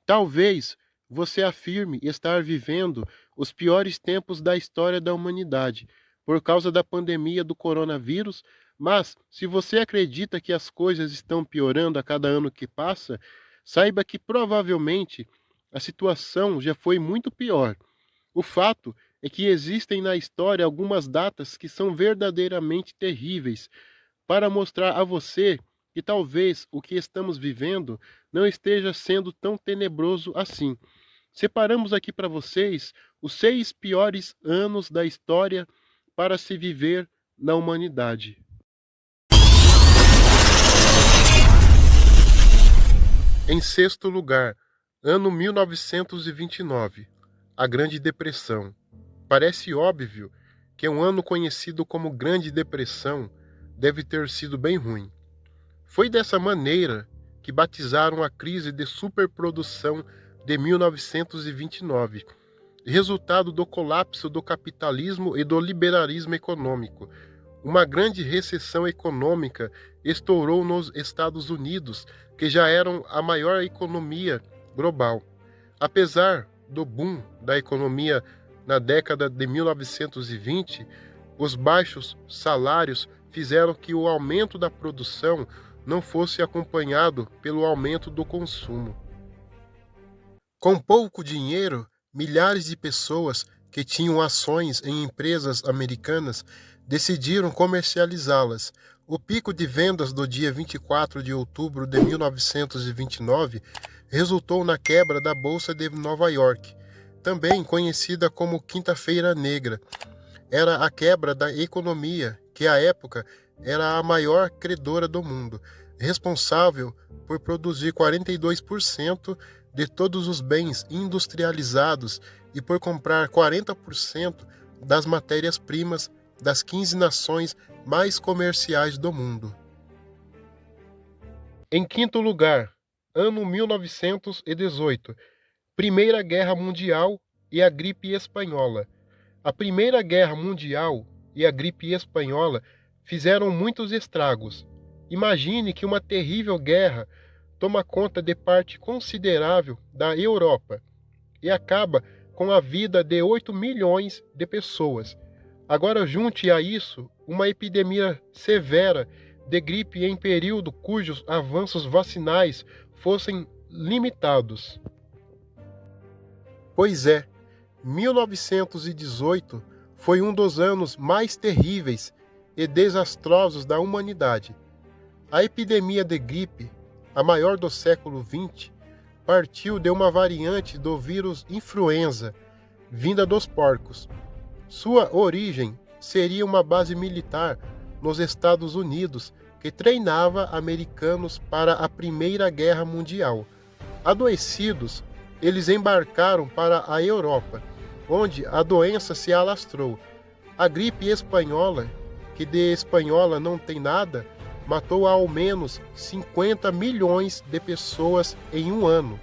Talvez você afirme estar vivendo os piores tempos da história da humanidade por causa da pandemia do coronavírus, mas se você acredita que as coisas estão piorando a cada ano que passa, saiba que provavelmente a situação já foi muito pior. O fato é que existem na história algumas datas que são verdadeiramente terríveis para mostrar a você que talvez o que estamos vivendo não esteja sendo tão tenebroso assim. Separamos aqui para vocês os 6 piores anos da história para se viver na humanidade. Em sexto lugar, ano 1929, a Grande Depressão. Parece óbvio que um ano conhecido como Grande Depressão deve ter sido bem ruim. Foi dessa maneira que batizaram a crise de superprodução de 1929, resultado do colapso do capitalismo e do liberalismo econômico. Uma grande recessão econômica estourou nos Estados Unidos, que já eram a maior economia global. Apesar do boom da economia na década de 1920, os baixos salários fizeram que o aumento da produção não fosse acompanhado pelo aumento do consumo. Com pouco dinheiro, milhares de pessoas que tinham ações em empresas americanas decidiram comercializá-las. O pico de vendas do dia 24 de outubro de 1929 resultou na quebra da Bolsa de Nova York, também conhecida como Quinta-feira Negra. Era a quebra da economia, que à época era a maior credora do mundo, responsável por produzir 42% de todos os bens industrializados e por comprar 40% das matérias-primas das 15 nações mais comerciais do mundo. Em quinto lugar, ano 1918, Primeira Guerra Mundial e a gripe espanhola. A Primeira Guerra Mundial e a gripe espanhola fizeram muitos estragos. Imagine que uma terrível guerra toma conta de parte considerável da Europa e acaba com a vida de 8 milhões de pessoas. Agora junte a isso uma epidemia severa de gripe em período cujos avanços vacinais fossem limitados. Pois é, 1918 foi um dos anos mais terríveis e desastrosos da humanidade. A epidemia de gripe, a maior do século XX, partiu de uma variante do vírus influenza, vinda dos porcos. Sua origem seria uma base militar nos Estados Unidos que treinava americanos para a Primeira Guerra Mundial. Adoecidos, eles embarcaram para a Europa, onde a doença se alastrou. A gripe espanhola, que de espanhola não tem nada, matou ao menos 50 milhões de pessoas em um ano,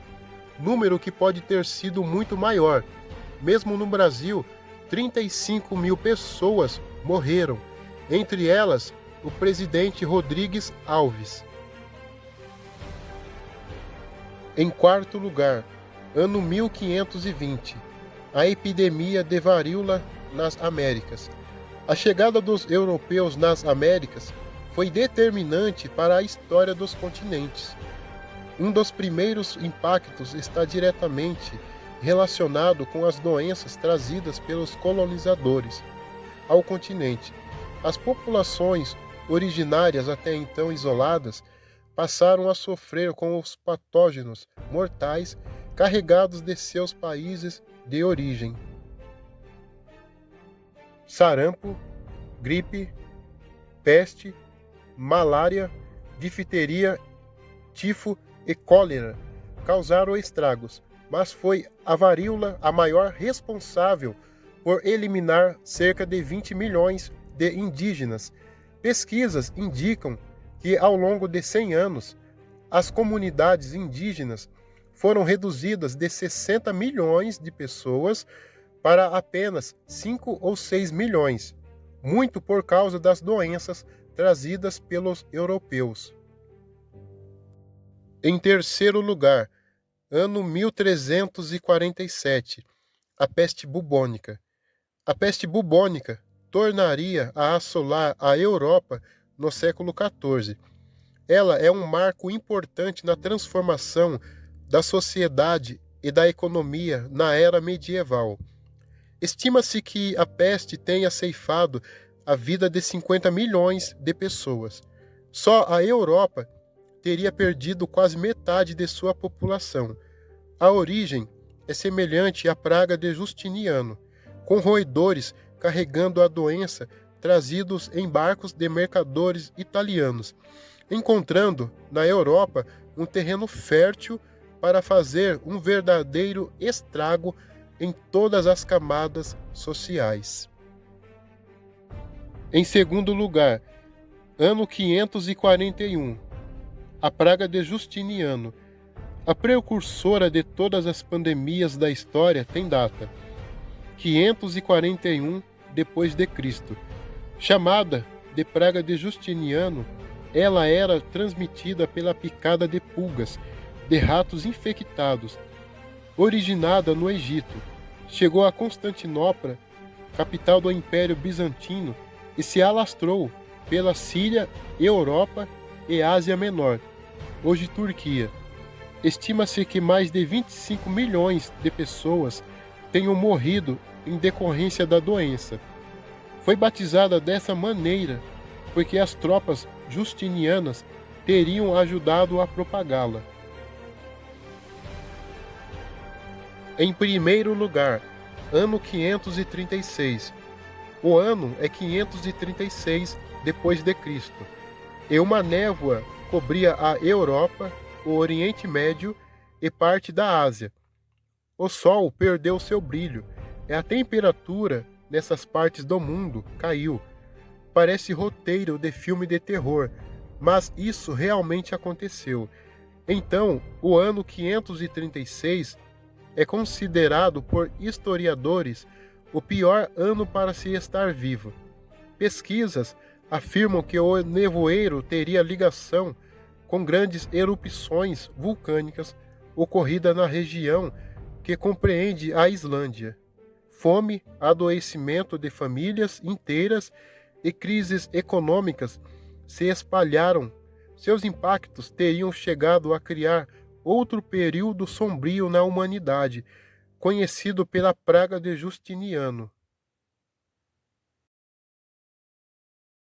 número que pode ter sido muito maior. Mesmo no Brasil, 35 mil pessoas morreram, entre elas o presidente Rodrigues Alves. Em quarto lugar, ano 1520, a epidemia de varíola nas Américas. A chegada dos europeus nas Américas foi determinante para a história dos continentes. Um dos primeiros impactos está diretamente relacionado com as doenças trazidas pelos colonizadores ao continente. As populações originárias até então isoladas passaram a sofrer com os patógenos mortais carregados de seus países de origem. Sarampo, gripe, peste, malária, difteria, tifo e cólera causaram estragos, mas foi a varíola a maior responsável por eliminar cerca de 20 milhões de indígenas. Pesquisas indicam que ao longo de 100 anos, as comunidades indígenas foram reduzidas de 60 milhões de pessoas para apenas 5 ou 6 milhões, muito por causa das doenças trazidas pelos europeus. Em terceiro lugar, Ano 1347, a peste bubônica. A peste bubônica tornaria a assolar a Europa no século XIV. Ela é um marco importante na transformação da sociedade e da economia na era medieval. Estima-se que a peste tenha ceifado a vida de 50 milhões de pessoas. Só a Europa teria perdido quase metade de sua população. A origem é semelhante à praga de Justiniano, com roedores carregando a doença trazidos em barcos de mercadores italianos, encontrando na Europa um terreno fértil para fazer um verdadeiro estrago em todas as camadas sociais. Em segundo lugar, ano 541, a praga de Justiniano. A precursora de todas as pandemias da história tem data: 541 depois de Cristo. Chamada de praga de Justiniano, ela era transmitida pela picada de pulgas, de ratos infectados, originada no Egito. Chegou a Constantinopla, capital do Império Bizantino, e se alastrou pela Síria, Europa e Ásia Menor, hoje Turquia. Estima-se que mais de 25 milhões de pessoas tenham morrido em decorrência da doença. Foi batizada dessa maneira porque as tropas justinianas teriam ajudado a propagá-la. Em primeiro lugar, ano 536. O ano é 536 depois de Cristo, e uma névoa cobria a Europa, o Oriente Médio e parte da Ásia. O Sol perdeu seu brilho e a temperatura nessas partes do mundo caiu. Parece roteiro de filme de terror, mas isso realmente aconteceu. Então, o ano 536 é considerado por historiadores o pior ano para se estar vivo. Pesquisas afirmam que o nevoeiro teria ligação com grandes erupções vulcânicas ocorridas na região que compreende a Islândia. Fome, adoecimento de famílias inteiras e crises econômicas se espalharam. Seus impactos teriam chegado a criar outro período sombrio na humanidade, conhecido pela praga de Justiniano.